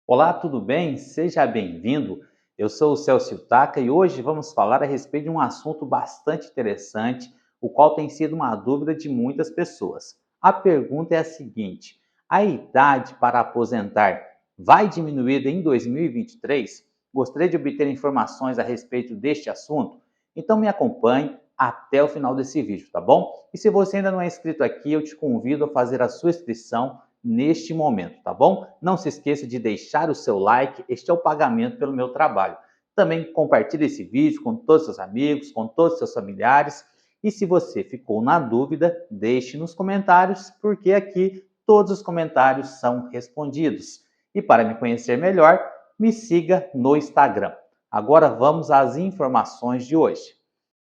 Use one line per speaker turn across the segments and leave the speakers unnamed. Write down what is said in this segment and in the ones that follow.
Olá, tudo bem? Seja bem-vindo. Eu sou o Celso Taca e hoje vamos falar a respeito de um assunto bastante interessante, o qual tem sido uma dúvida de muitas pessoas. A pergunta é a seguinte: a idade para aposentar vai diminuir em 2023? Gostaria de obter informações a respeito deste assunto? Então me acompanhe até o final desse vídeo, tá bom? E se você ainda não é inscrito aqui, eu te convido a fazer a sua inscrição neste momento, tá bom? Não se esqueça de deixar o seu like, este é o pagamento pelo meu trabalho. Também compartilhe esse vídeo com todos os seus amigos, com todos os seus familiares. E se você ficou na dúvida, deixe nos comentários, porque aqui todos os comentários são respondidos. E para me conhecer melhor, me siga no Instagram. Agora vamos às informações de hoje.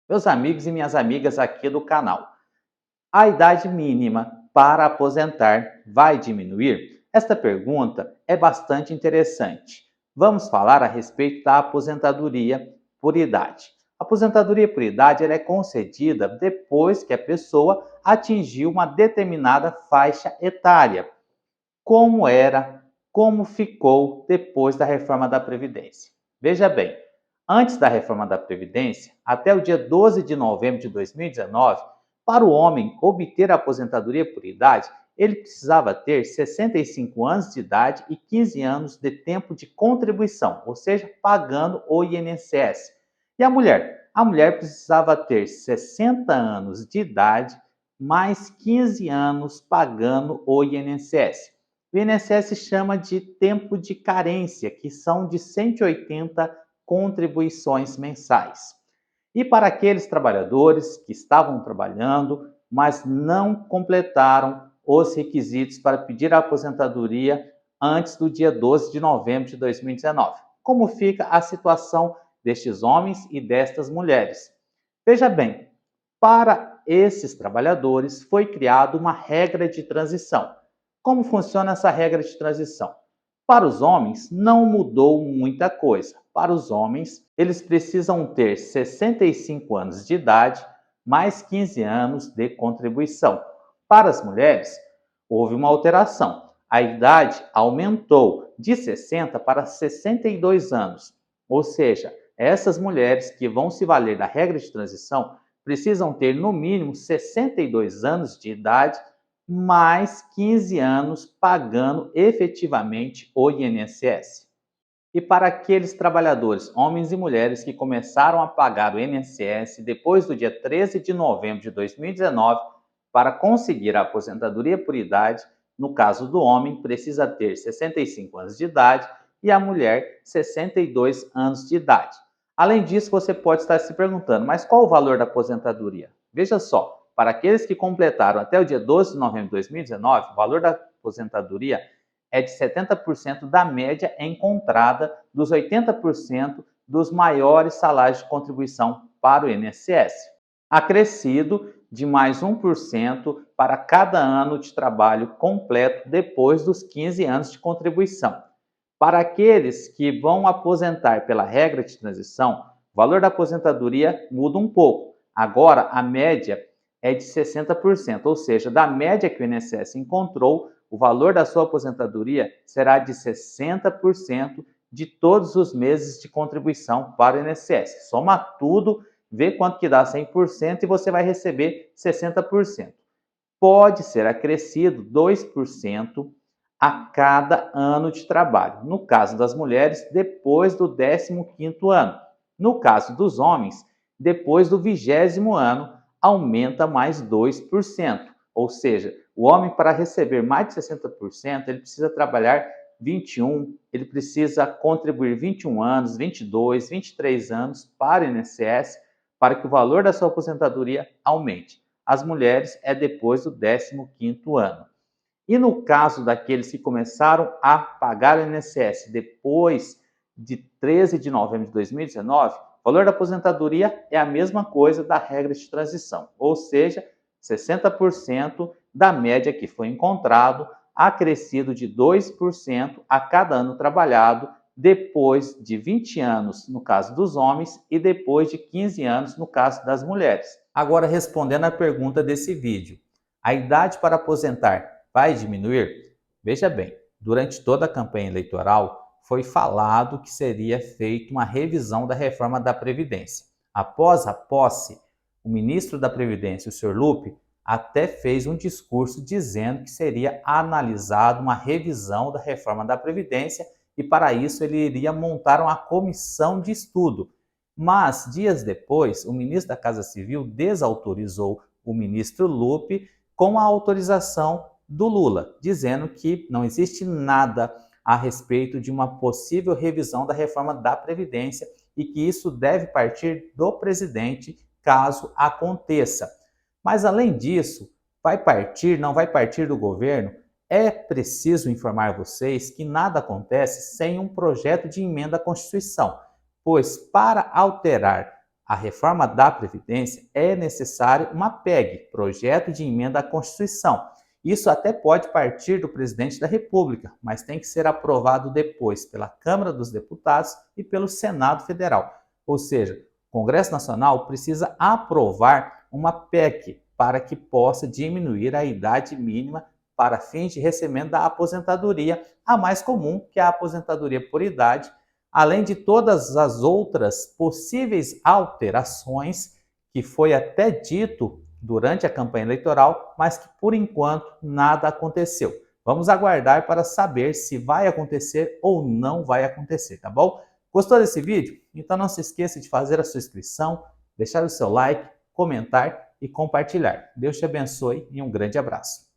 Meus amigos e minhas amigas aqui do canal, a idade mínima para aposentar vai diminuir? Esta pergunta é bastante interessante. Vamos falar a respeito da aposentadoria por idade. A aposentadoria por idade ela é concedida depois que a pessoa atingiu uma determinada faixa etária. Como era, como ficou depois da reforma da Previdência. Veja bem, antes da reforma da Previdência, até o dia 12 de novembro de 2019, para o homem obter a aposentadoria por idade, ele precisava ter 65 anos de idade e 15 anos de tempo de contribuição, ou seja, pagando o INSS. E a mulher? A mulher precisava ter 60 anos de idade mais 15 anos pagando o INSS. O INSS chama de tempo de carência, que são de 180 contribuições mensais. E para aqueles trabalhadores que estavam trabalhando, mas não completaram os requisitos para pedir a aposentadoria antes do dia 12 de novembro de 2019. Como fica a situação destes homens e destas mulheres? Veja bem, para esses trabalhadores foi criada uma regra de transição. Como funciona essa regra de transição? Para os homens, não mudou muita coisa. Para os homens, eles precisam ter 65 anos de idade mais 15 anos de contribuição. Para as mulheres, houve uma alteração. A idade aumentou de 60 para 62 anos. Ou seja, essas mulheres que vão se valer da regra de transição precisam ter no mínimo 62 anos de idade mais 15 anos pagando efetivamente o INSS. E para aqueles trabalhadores, homens e mulheres, que começaram a pagar o INSS depois do dia 13 de novembro de 2019, para conseguir a aposentadoria por idade, no caso do homem, precisa ter 65 anos de idade e a mulher 62 anos de idade. Além disso, você pode estar se perguntando, mas qual o valor da aposentadoria? Veja só, para aqueles que completaram até o dia 12 de novembro de 2019, o valor da aposentadoria é de 70% da média encontrada dos 80% dos maiores salários de contribuição para o INSS, acrescido de mais 1% para cada ano de trabalho completo depois dos 15 anos de contribuição. Para aqueles que vão aposentar pela regra de transição, o valor da aposentadoria muda um pouco. Agora, a média é de 60%, ou seja, da média que o INSS encontrou, o valor da sua aposentadoria será de 60% de todos os meses de contribuição para o INSS. Soma tudo, vê quanto que dá 100% e você vai receber 60%. Pode ser acrescido 2% a cada ano de trabalho. No caso das mulheres, depois do 15º ano. No caso dos homens, depois do 20º ano, aumenta mais 2%. Ou seja, o homem, para receber mais de 60%, ele precisa trabalhar 21, ele precisa contribuir 21 anos, 22, 23 anos para o INSS, para que o valor da sua aposentadoria aumente. As mulheres é depois do 15º ano. E no caso daqueles que começaram a pagar o INSS depois de 13 de novembro de 2019, o valor da aposentadoria é a mesma coisa da regra de transição, ou seja, 60% da média que foi encontrado, acrescido de 2% a cada ano trabalhado, depois de 20 anos no caso dos homens e depois de 15 anos no caso das mulheres. Agora, respondendo à pergunta desse vídeo, a idade para aposentar vai diminuir? Veja bem, durante toda a campanha eleitoral, foi falado que seria feita uma revisão da reforma da Previdência. Após a posse, o ministro da Previdência, o senhor Lupe, até fez um discurso dizendo que seria analisada uma revisão da reforma da Previdência e, para isso, ele iria montar uma comissão de estudo. Mas, dias depois, o ministro da Casa Civil desautorizou o ministro Lupe com a autorização do Lula, dizendo que não existe nada a respeito de uma possível revisão da reforma da Previdência e que isso deve partir do presidente caso aconteça. Mas, além disso, não vai partir do governo? É preciso informar vocês que nada acontece sem um projeto de emenda à Constituição, pois para alterar a reforma da Previdência é necessário uma PEG, Projeto de Emenda à Constituição. Isso até pode partir do presidente da República, mas tem que ser aprovado depois pela Câmara dos Deputados e pelo Senado Federal. Ou seja, o Congresso Nacional precisa aprovar uma PEC para que possa diminuir a idade mínima para fins de recebimento da aposentadoria, a mais comum, que é a aposentadoria por idade, além de todas as outras possíveis alterações que foi até dito durante a campanha eleitoral, mas que por enquanto nada aconteceu. Vamos aguardar para saber se vai acontecer ou não vai acontecer, tá bom? Gostou desse vídeo? Então não se esqueça de fazer a sua inscrição, deixar o seu like, comentar e compartilhar. Deus te abençoe e um grande abraço.